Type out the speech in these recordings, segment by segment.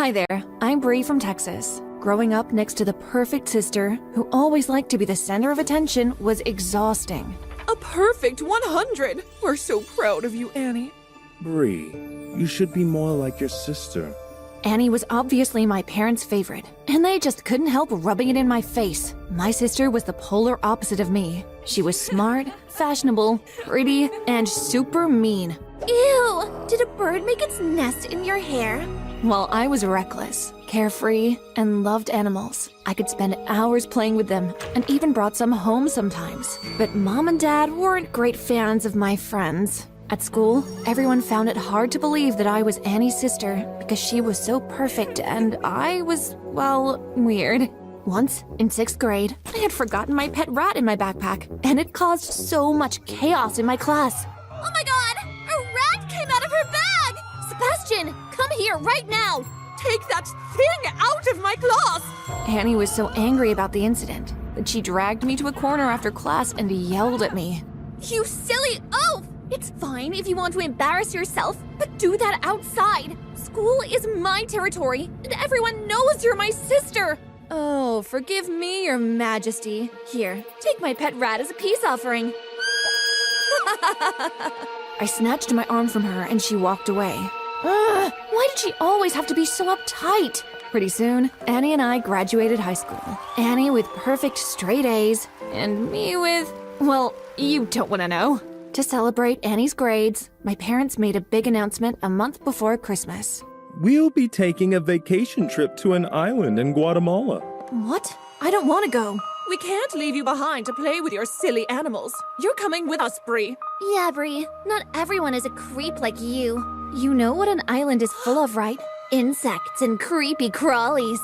Hi there, I'm Bree from Texas. Growing up next to the perfect sister who always liked to be the center of attention was exhausting. A perfect 100! We're so proud of you, Annie. Bree, you should be more like your sister. Annie was obviously my parents' favorite, and they just couldn't help rubbing it in my face. My sister was the polar opposite of me. She was smart, fashionable, pretty, and super mean. Ew! Did a bird make its nest in your hair? While I was reckless, carefree, and loved animals, I could spend hours playing with them and even brought some home sometimes. But Mom and Dad weren't great fans of my friends. At school, everyone found it hard to believe that I was Annie's sister because she was so perfect and I was, well, weird. Once, in 6th grade, I had forgotten my pet rat in my backpack, and it caused so much chaos in my class. Oh my god! A rat came out of her bag! Sebastian, come here right now! Take that thing out of my class! Annie was so angry about the incident that she dragged me to a corner after class and yelled at me. You silly oaf! It's fine if you want to embarrass yourself, but do that outside. School is my territory, and everyone knows you're my sister. Oh, forgive me, Your Majesty. Here, take my pet rat as a peace offering. I snatched my arm from her and she walked away. Why did she always have to be so uptight? Pretty soon, Annie and I graduated high school. Annie with perfect straight A's, and me with, well, you don't want to know. To celebrate Annie's grades, my parents made a big announcement a month before Christmas. We'll be taking a vacation trip to an island in Guatemala. What? I don't want to go. We can't leave you behind to play with your silly animals. You're coming with us, Bree. Yeah, Bree, not everyone is a creep like you. You know what an island is full of, right? Insects and creepy crawlies.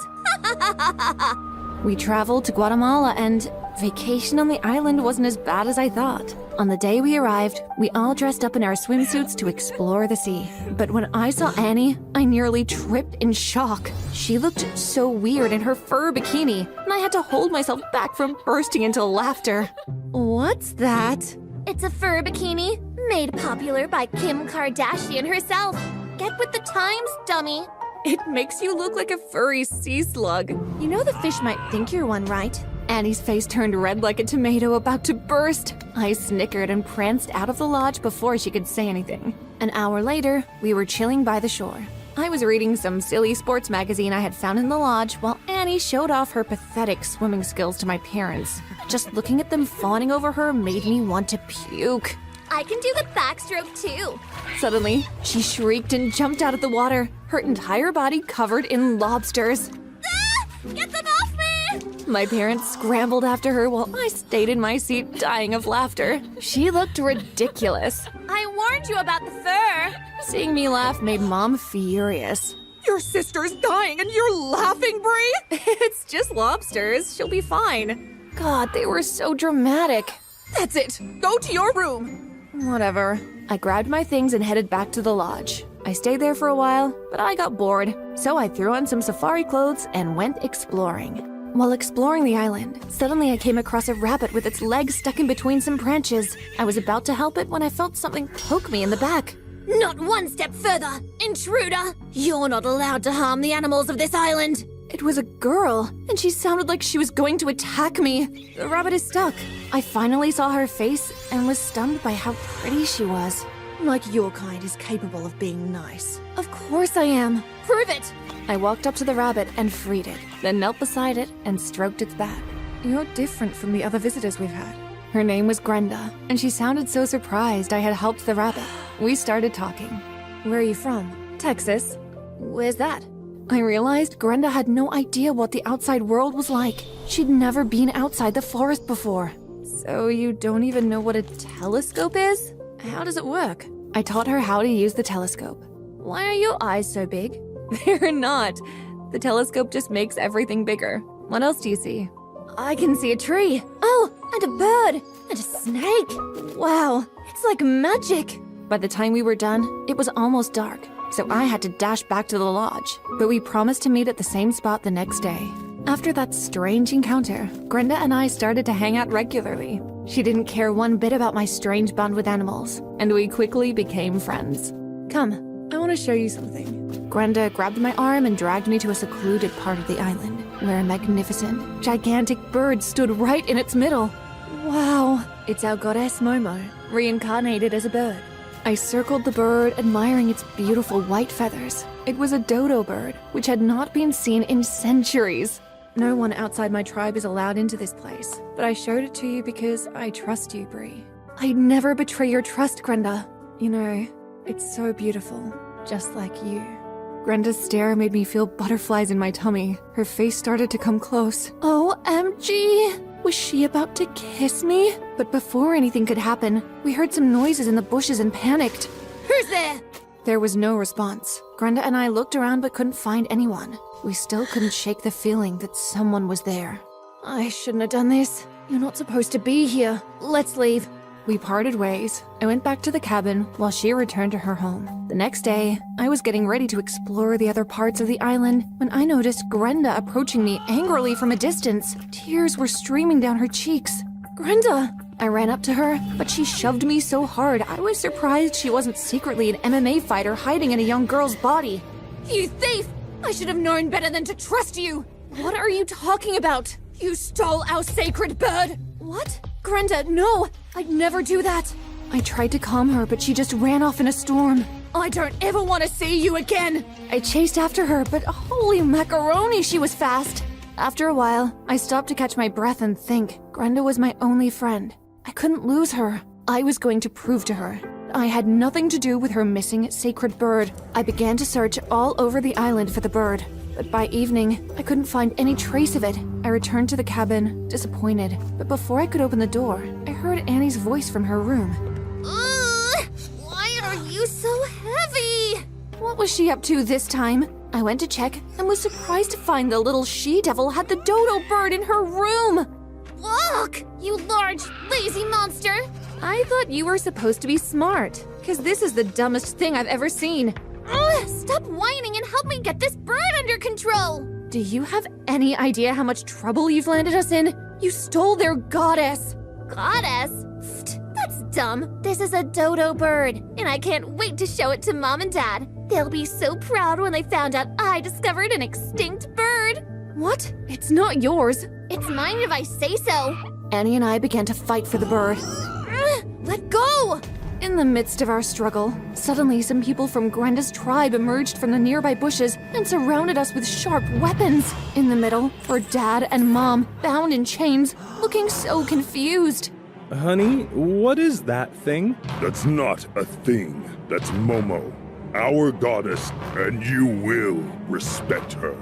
We traveled to Guatemala and vacation on the island wasn't as bad as I thought. On the day we arrived, we all dressed up in our swimsuits to explore the sea. But when I saw Annie, I nearly tripped in shock. She looked so weird in her fur bikini, and I had to hold myself back from bursting into laughter. What's that? It's a fur bikini made popular by Kim Kardashian herself. Get with the times, dummy. It makes you look like a furry sea slug. You know the fish might think you're one, right? Annie's face turned red like a tomato about to burst. I snickered and pranced out of the lodge before she could say anything. An hour later, we were chilling by the shore. I was reading some silly sports magazine I had found in the lodge while Annie showed off her pathetic swimming skills to my parents. Just looking at them fawning over her made me want to puke. I can do the backstroke too. Suddenly, she shrieked and jumped out of the water, her entire body covered in lobsters. Ah! Get them off me! My parents scrambled after her while I stayed in my seat dying of laughter. She looked ridiculous. I warned you about the fur. Seeing me laugh made Mom furious. Your sister's dying and you're laughing, Bree? It's just lobsters. She'll be fine. God, they were so dramatic. That's it. Go to your room. Whatever. I grabbed my things and headed back to the lodge. I stayed there for a while, but I got bored, so I threw on some safari clothes and went exploring. While exploring the island, suddenly I came across a rabbit with its legs stuck in between some branches. I was about to help it when I felt something poke me in the back. Not one step further, intruder! You're not allowed to harm the animals of this island! It was a girl, and she sounded like she was going to attack me. The rabbit is stuck. I finally saw her face and was stunned by how pretty she was. Like your kind is capable of being nice. Of course I am. Prove it! I walked up to the rabbit and freed it, then knelt beside it and stroked its back. You're different from the other visitors we've had. Her name was Grenda, and she sounded so surprised I had helped the rabbit. We started talking. Where are you from? Texas. Where's that? I realized Grenda had no idea what the outside world was like. She'd never been outside the forest before. So you don't even know what a telescope is? How does it work? I taught her how to use the telescope. Why are your eyes so big? They're not. The telescope just makes everything bigger. What else do you see? I can see a tree. Oh, and a bird. And a snake. Wow, it's like magic. By the time we were done, it was almost dark, so I had to dash back to the lodge. But we promised to meet at the same spot the next day. After that strange encounter, Grenda and I started to hang out regularly. She didn't care one bit about my strange bond with animals, and we quickly became friends. Come, I want to show you something. Grenda grabbed my arm and dragged me to a secluded part of the island, where a magnificent, gigantic bird stood right in its middle. Wow, it's our goddess Momo, reincarnated as a bird. I circled the bird, admiring its beautiful white feathers. It was a dodo bird, which had not been seen in centuries. No one outside my tribe is allowed into this place, but I showed it to you because I trust you, Bree. I'd never betray your trust, Grenda. You know, it's so beautiful, just like you. Grenda's stare made me feel butterflies in my tummy. Her face started to come close. OMG! Was she about to kiss me? But before anything could happen, we heard some noises in the bushes and panicked. Who's there? There was no response. Grenda and I looked around but couldn't find anyone. We still couldn't shake the feeling that someone was there. I shouldn't have done this. You're not supposed to be here. Let's leave. We parted ways. I went back to the cabin while she returned to her home. The next day, I was getting ready to explore the other parts of the island when I noticed Grenda approaching me angrily from a distance. Tears were streaming down her cheeks. Grenda! I ran up to her, but she shoved me so hard I was surprised she wasn't secretly an MMA fighter hiding in a young girl's body. You thief! I should have known better than to trust you! What are you talking about? You stole our sacred bird! What? Grenda, no! I'd never do that! I tried to calm her, but she just ran off in a storm. I don't ever want to see you again! I chased after her, but holy macaroni, she was fast! After a while, I stopped to catch my breath and think. Grenda was my only friend. I couldn't lose her. I was going to prove to her I had nothing to do with her missing sacred bird. I began to search all over the island for the bird, but by evening, I couldn't find any trace of it. I returned to the cabin, disappointed, but before I could open the door, I heard Annie's voice from her room. Ugh! Why are you so heavy? What was she up to this time? I went to check and was surprised to find the little she-devil had the dodo bird in her room. Look! You large, lazy monster! I thought you were supposed to be smart, because this is the dumbest thing I've ever seen. Ugh, stop whining and help me get this bird under control! Do you have any idea how much trouble you've landed us in? You stole their goddess! Goddess? Pfft, that's dumb. This is a dodo bird, and I can't wait to show it to Mom and Dad. They'll be so proud when they found out I discovered an extinct bird. What? It's not yours. It's mine if I say so. Annie and I began to fight for the bird. Let go! In the midst of our struggle, suddenly some people from Grenda's tribe emerged from the nearby bushes and surrounded us with sharp weapons. In the middle were Dad and Mom, bound in chains, looking so confused. Honey, what is that thing? That's not a thing. That's Momo, our goddess, and you will respect her.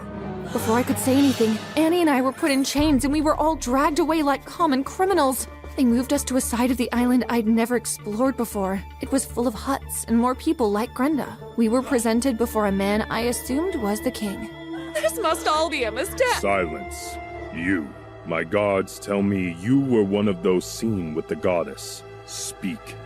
Before I could say anything, Annie and I were put in chains and we were all dragged away like common criminals. They moved us to a side of the island I'd never explored before. It was full of huts and more people like Grenda. We were presented before a man I assumed was the king. This must all be a mistake. Silence. You, my gods, tell me you were one of those seen with the goddess. Speak.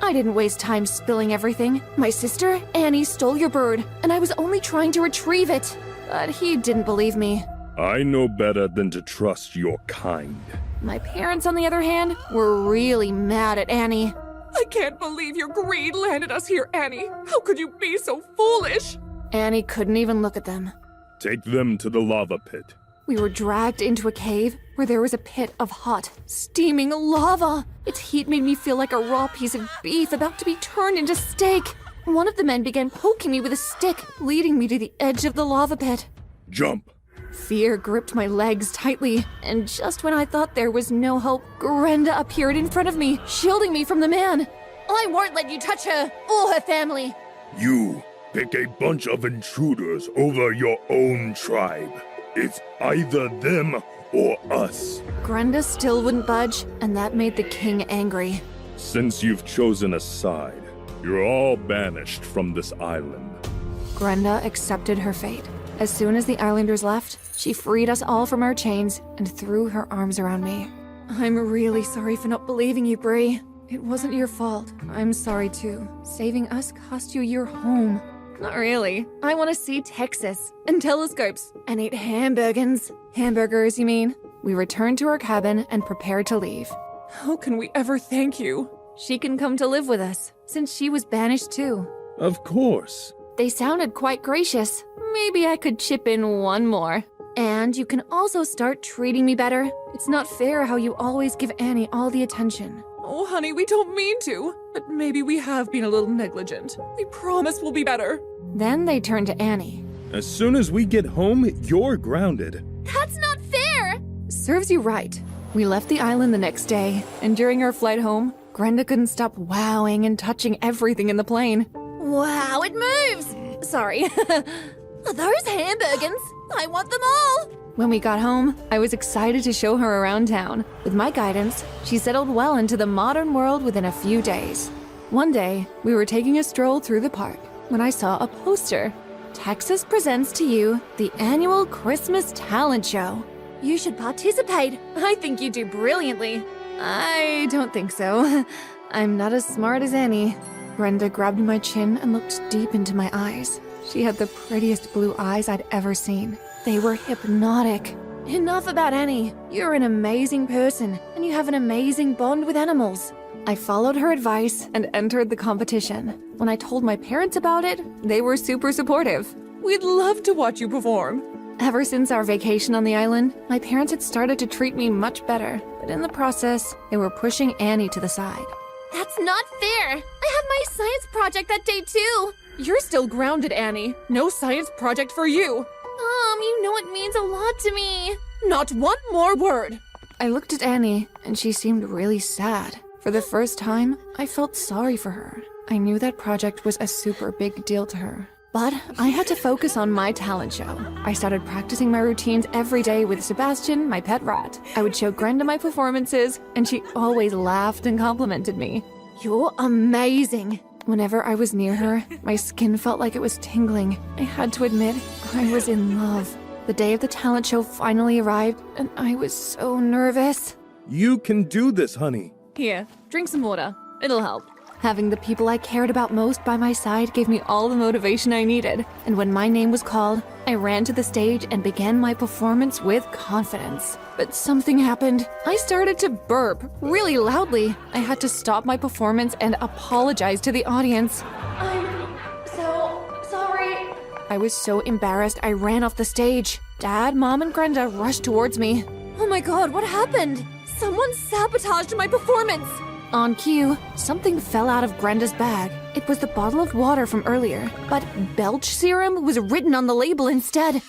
I didn't waste time spilling everything. My sister, Annie, stole your bird, and I was only trying to retrieve it. But he didn't believe me. I know better than to trust your kind. My parents, on the other hand, were really mad at Annie. I can't believe your greed landed us here, Annie. How could you be so foolish? Annie couldn't even look at them. Take them to the lava pit. We were dragged into a cave where there was a pit of hot, steaming lava. Its heat made me feel like a raw piece of beef about to be turned into steak. One of the men began poking me with a stick, leading me to the edge of the lava pit. Jump. Fear gripped my legs tightly, and just when I thought there was no hope, Grenda appeared in front of me, shielding me from the man. I won't let you touch her or her family. You pick a bunch of intruders over your own tribe. It's either them or us. Grenda still wouldn't budge, and that made the king angry. Since you've chosen a side, you're all banished from this island. Grenda accepted her fate. As soon as the islanders left, she freed us all from our chains and threw her arms around me. I'm really sorry for not believing you, Bree. It wasn't your fault. I'm sorry too. Saving us cost you your home. Not really. I want to see Texas and telescopes and eat hamburgers. Hamburgers, you mean? We returned to our cabin and prepared to leave. How can we ever thank you? She can come to live with us, since she was banished too. Of course. They sounded quite gracious. Maybe I could chip in one more. And you can also start treating me better. It's not fair how you always give Annie all the attention. Oh, honey, we don't mean to. But maybe we have been a little negligent. We promise we'll be better. Then they turned to Annie. As soon as we get home, you're grounded. That's not fair! Serves you right. We left the island the next day, and during our flight home, Grenda couldn't stop wowing and touching everything in the plane. Wow, it moves! Sorry. Are those hamburgers? I want them all! When we got home, I was excited to show her around town. With my guidance, she settled well into the modern world within a few days. One day, we were taking a stroll through the park when I saw a poster. Texas presents to you the annual Christmas talent show. You should participate. I think you do brilliantly. I don't think so. I'm not as smart as Annie. Brenda grabbed my chin and looked deep into my eyes. She had the prettiest blue eyes I'd ever seen. They were hypnotic. Enough about Annie. You're an amazing person, and you have an amazing bond with animals. I followed her advice and entered the competition. When I told my parents about it, they were super supportive. We'd love to watch you perform. Ever since our vacation on the island, my parents had started to treat me much better, but in the process, they were pushing Annie to the side. That's not fair! I have my science project that day too! You're still grounded, Annie. No science project for you. You know it means a lot to me. Not one more word. I looked at Annie, and she seemed really sad. For the first time, I felt sorry for her. I knew that project was a super big deal to her. But I had to focus on my talent show. I started practicing my routines every day with Sebastian, my pet rat. I would show Grenda my performances, and she always laughed and complimented me. You're amazing. Whenever I was near her, my skin felt like it was tingling. I had to admit, I was in love. The day of the talent show finally arrived, and I was so nervous. You can do this, honey. Here, drink some water. It'll help. Having the people I cared about most by my side gave me all the motivation I needed. And when my name was called, I ran to the stage and began my performance with confidence. But something happened. I started to burp really loudly. I had to stop my performance and apologize to the audience. I'm so sorry. I was so embarrassed I ran off the stage. Dad, Mom, and Grenda rushed towards me. Oh my god, what happened? Someone sabotaged my performance! On cue, something fell out of Grenda's bag. It was the bottle of water from earlier, but belch serum was written on the label instead.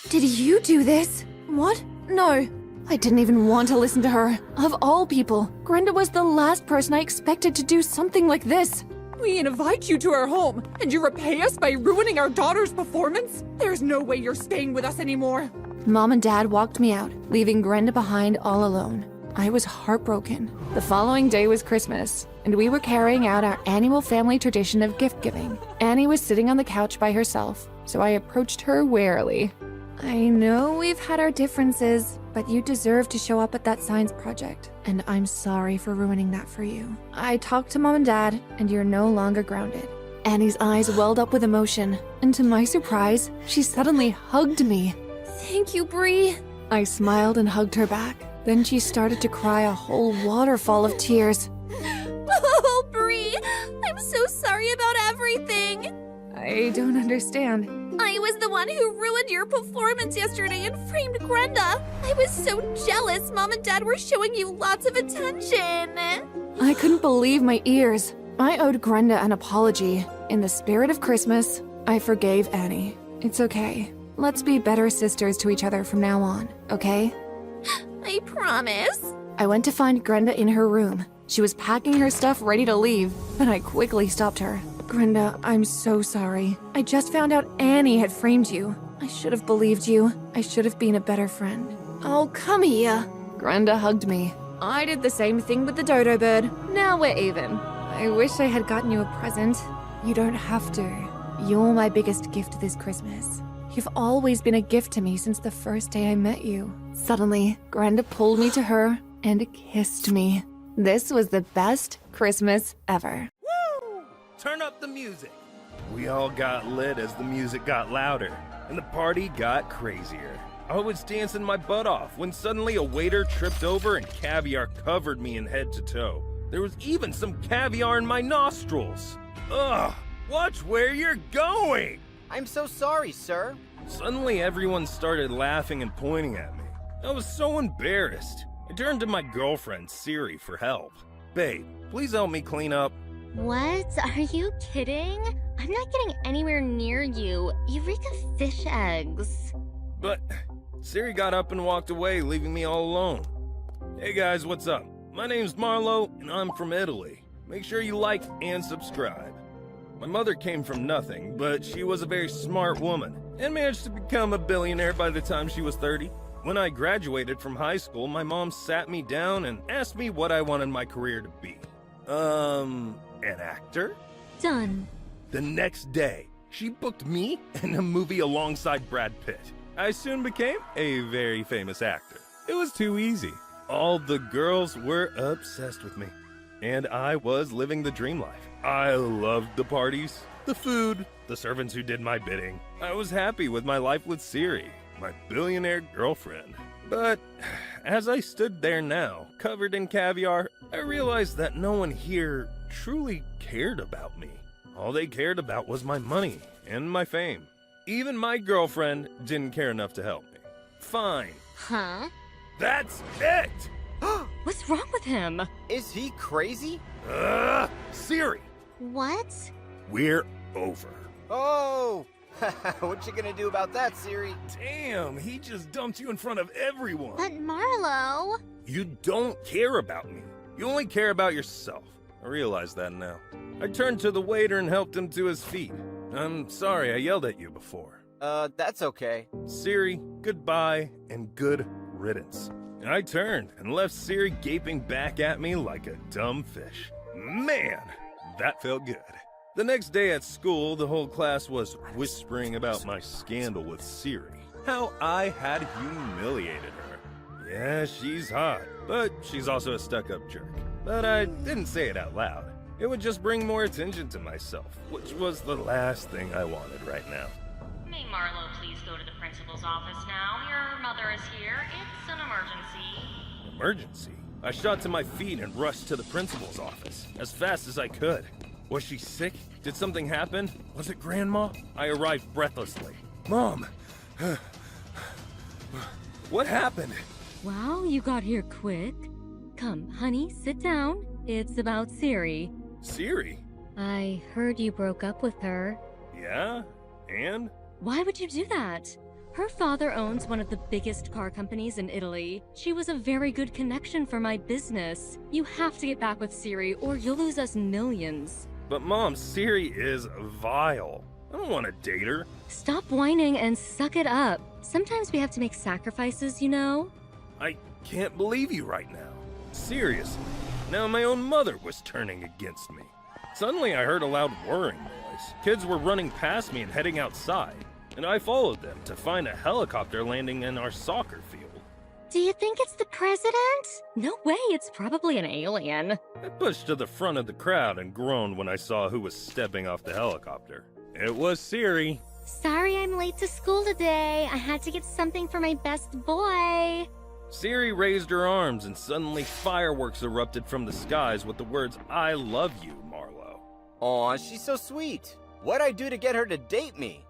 Did you do this? What? No. I didn't even want to listen to her. Of all people, Grenda was the last person I expected to do something like this. We invite you to our home, and you repay us by ruining our daughter's performance? There's no way you're staying with us anymore. Mom and Dad walked me out, leaving Grenda behind all alone. I was heartbroken. The following day was Christmas, and we were carrying out our annual family tradition of gift giving. Annie was sitting on the couch by herself, so I approached her warily. I know we've had our differences, but you deserve to show up at that science project, and I'm sorry for ruining that for you. I talked to Mom and Dad, and you're no longer grounded. Annie's eyes welled up with emotion, and to my surprise, she suddenly hugged me. Thank you, Bree. I smiled and hugged her back. Then she started to cry a whole waterfall of tears. Oh, Bree, I'm so sorry about everything. I don't understand. I was the one who ruined your performance yesterday and framed Grenda. I was so jealous Mom and Dad were showing you lots of attention. I couldn't believe my ears. I owed Grenda an apology. In the spirit of Christmas, I forgave Annie. It's okay. Let's be better sisters to each other from now on, okay? I promise. I went to find Grenda in her room. She was packing her stuff ready to leave, but I quickly stopped her. Grenda, I'm so sorry. I just found out Annie had framed you. I should have believed you. I should have been a better friend. Oh, come here. Grenda hugged me. I did the same thing with the dodo bird. Now we're even. I wish I had gotten you a present. You don't have to. You're my biggest gift this Christmas. You've always been a gift to me since the first day I met you. Suddenly, Grenda pulled me to her and kissed me. This was the best Christmas ever. Woo! Turn up the music. We all got lit as the music got louder, and the party got crazier. I was dancing my butt off when suddenly a waiter tripped over and caviar covered me in head to toe. There was even some caviar in my nostrils. Ugh! Watch where you're going! I'm so sorry, sir. Suddenly, everyone started laughing and pointing at me. I was so embarrassed. I turned to my girlfriend, Siri, for help. Babe, please help me clean up. What? Are you kidding? I'm not getting anywhere near you. You reek of fish eggs. But Siri got up and walked away, leaving me all alone. Hey guys, what's up? My name's Marlo, and I'm from Italy. Make sure you like and subscribe. My mother came from nothing, but she was a very smart woman and managed to become a billionaire by the time she was 30. When I graduated from high school, my mom sat me down and asked me what I wanted my career to be. An actor? Done. The next day, she booked me in a movie alongside Brad Pitt. I soon became a very famous actor. It was too easy. All the girls were obsessed with me, and I was living the dream life. I loved the parties, the food, the servants who did my bidding. I was happy with my life with Siri, my billionaire girlfriend. But as I stood there now, covered in caviar, I realized that no one here truly cared about me. All they cared about was my money and my fame. Even my girlfriend didn't care enough to help me. Fine. Huh? That's it! What's wrong with him? Is he crazy? Siri, What? we're over. Oh! What you gonna do about that, Siri? Damn, he just dumped you in front of everyone. But Marlo... You don't care about me. You only care about yourself. I realize that now. I turned to the waiter and helped him to his feet. I'm sorry I yelled at you before. That's okay. Siri, goodbye and good riddance. I turned and left Siri gaping back at me like a dumb fish. Man, that felt good. The next day at school, the whole class was whispering about my scandal with Siri. How I had humiliated her. Yeah, she's hot, but she's also a stuck-up jerk. But I didn't say it out loud. It would just bring more attention to myself, which was the last thing I wanted right now. May Marlo please go to the principal's office now? Your mother is here. It's an emergency. Emergency? I shot to my feet and rushed to the principal's office as fast as I could. Was she sick? Did something happen? Was it Grandma? I arrived breathlessly. Mom! What happened? Wow, you got here quick. Come, honey, sit down. It's about Siri. Siri? I heard you broke up with her. Yeah? And? Why would you do that? Her father owns one of the biggest car companies in Italy. She was a very good connection for my business. You have to get back with Siri or you'll lose us millions. But Mom, Siri is vile. I don't want to date her. Stop whining and suck it up. Sometimes we have to make sacrifices, you know? I can't believe you right now. Seriously. Now my own mother was turning against me. Suddenly I heard a loud whirring noise. Kids were running past me and heading outside, and I followed them to find a helicopter landing in our soccer field. Do you think it's the president? No way, it's probably an alien. I pushed to the front of the crowd and groaned when I saw who was stepping off the helicopter. It was Siri. Sorry I'm late to school today. I had to get something for my best boy. Siri raised her arms and suddenly fireworks erupted from the skies with the words, "I love you, Marlo." Aw, she's so sweet. What'd I do to get her to date me?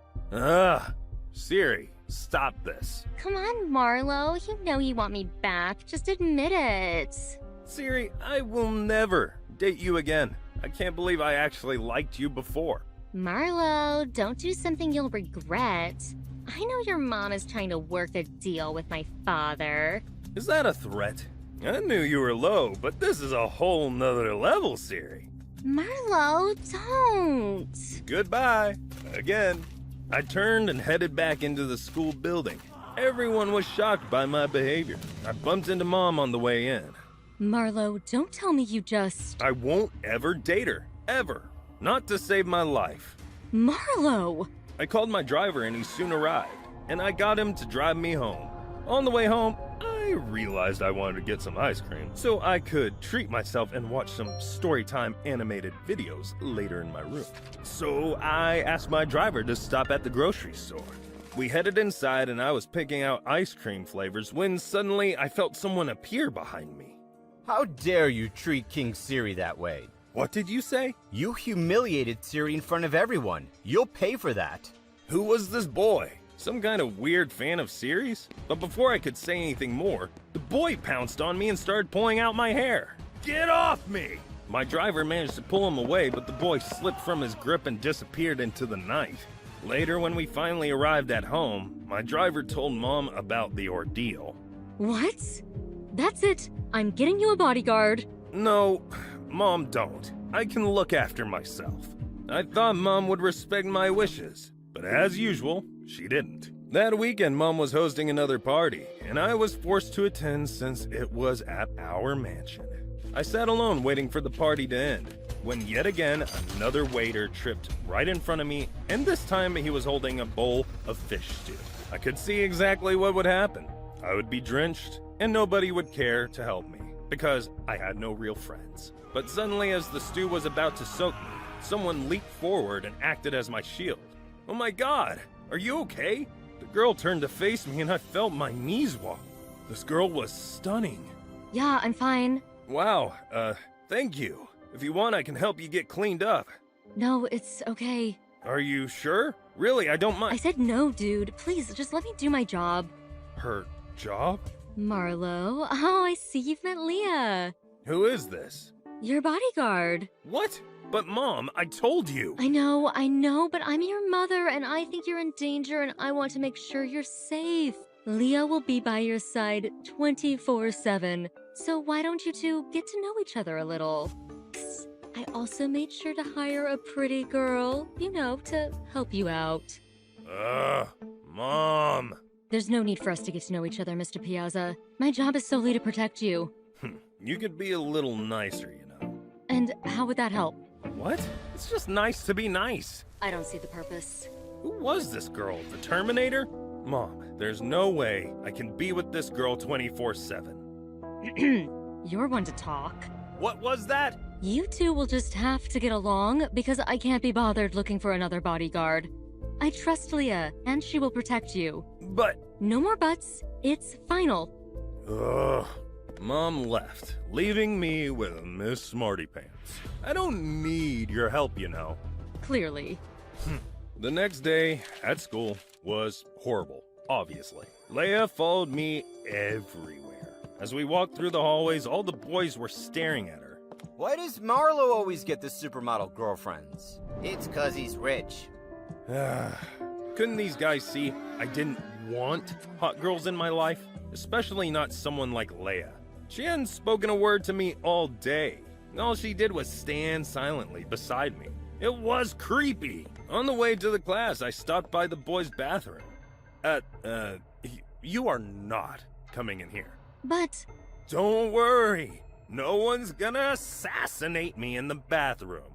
Siri, stop this. Come on, Marlo. You know you want me back. Just admit it. Siri, I will never date you again. I can't believe I actually liked you before. Marlo, don't do something you'll regret. I know your mom is trying to work a deal with my father. Is that a threat? I knew you were low, but this is a whole nother level, Siri. Marlo, don't. Goodbye. Again. I turned and headed back into the school building. Everyone was shocked by my behavior. I bumped into Mom on the way in. Marlo, don't tell me you just... I won't ever date her. Ever. Not to save my life. Marlo! I called my driver and he soon arrived, and I got him to drive me home. On the way home, I realized I wanted to get some ice cream so I could treat myself and watch some Storytime animated videos later in my room. So I asked my driver to stop at the grocery store. We headed inside and I was picking out ice cream flavors when suddenly I felt someone appear behind me. How dare you treat King Siri that way? What did you say? You humiliated Siri in front of everyone. You'll pay for that. Who was this boy? Some kind of weird fan of Siri's? But before I could say anything more, the boy pounced on me and started pulling out my hair. Get off me! My driver managed to pull him away, but the boy slipped from his grip and disappeared into the night. Later, when we finally arrived at home, my driver told Mom about the ordeal. What? That's it. I'm getting you a bodyguard. No, Mom, don't. I can look after myself. I thought Mom would respect my wishes, but as usual, she didn't. That weekend, Mom was hosting another party, and I was forced to attend since it was at our mansion. I sat alone waiting for the party to end, when yet again another waiter tripped right in front of me, and this time he was holding a bowl of fish stew. I could see exactly what would happen. I would be drenched, and nobody would care to help me, because I had no real friends. But suddenly, as the stew was about to soak me, someone leaped forward and acted as my shield. Oh my God, are you okay? The girl turned to face me and I felt my knees wobble. This girl was stunning. Yeah, I'm fine. Wow, thank you. If you want, I can help you get cleaned up. No, it's okay. Are you sure? Really, I don't mind. I said no, dude. Please, just let me do my job. Her job? Marlo, oh, I see you've met Leah. Who is this? Your bodyguard. What? But Mom, I told you. I know, but I'm your mother and I think you're in danger and I want to make sure you're safe. Leah will be by your side 24/7. So why don't you two get to know each other a little? Psst, I also made sure to hire a pretty girl, to help you out. Mom. There's no need for us to get to know each other, Mr. Piazza. My job is solely to protect you. You could be a little nicer, you know. And how would that help? What? It's just nice to be nice. I don't see the purpose. Who was this girl? The Terminator? Mom, there's no way I can be with this girl 24/7. You're one to talk. What was that? You two will just have to get along because I can't be bothered looking for another bodyguard. I trust Leah, and she will protect you. But... No more buts. It's final. Ugh. Mom left, leaving me with Miss Smarty Pants. I don't need your help, you know. Clearly. The next day at school was horrible, obviously. Leia followed me everywhere. As we walked through the hallways, all the boys were staring at her. Why does Marlo always get the supermodel girlfriends? It's 'cause he's rich. Couldn't these guys see I didn't want hot girls in my life? Especially not someone like Leia. She hadn't spoken a word to me all day. All she did was stand silently beside me. It was creepy. On the way to the class, I stopped by the boys' bathroom. You are not coming in here. But... Don't worry. No one's gonna assassinate me in the bathroom.